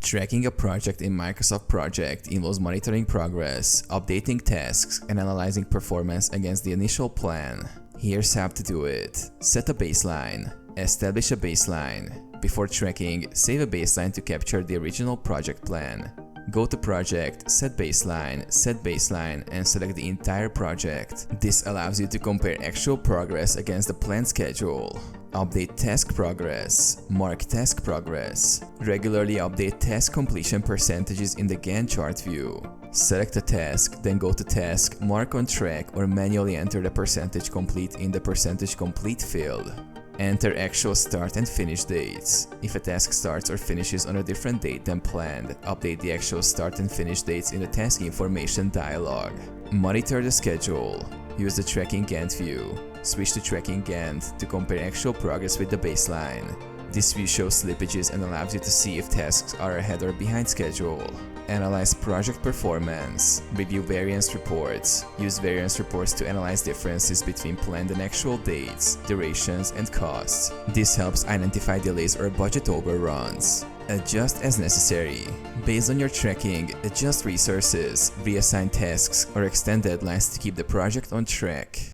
Tracking a project in Microsoft Project involves monitoring progress, updating tasks, and analyzing performance against the initial plan. Here's how to do it. Set a baseline. Establish a baseline. Before tracking, save a baseline to capture the original project plan. Go to Project, Set Baseline, and select the entire project. This allows you to compare actual progress against the planned schedule. Update task progress. Mark task progress. Regularly update task completion percentages in the Gantt chart view. Select a task, then go to Task, Mark on Track, or manually enter the percentage complete in the percentage complete field. Enter actual start and finish dates. If a task starts or finishes on a different date than planned, update the actual start and finish dates in the task information dialog. Monitor the schedule. Use the Tracking Gantt view. Switch to Tracking Gantt to compare actual progress with the baseline. This view shows slippages and allows you to see if tasks are ahead or behind schedule. Analyze project performance. Review variance reports. Use variance reports to analyze differences between planned and actual dates, durations, and costs. This helps identify delays or budget overruns. Adjust as necessary. Based on your tracking, adjust resources, reassign tasks, or extend deadlines to keep the project on track.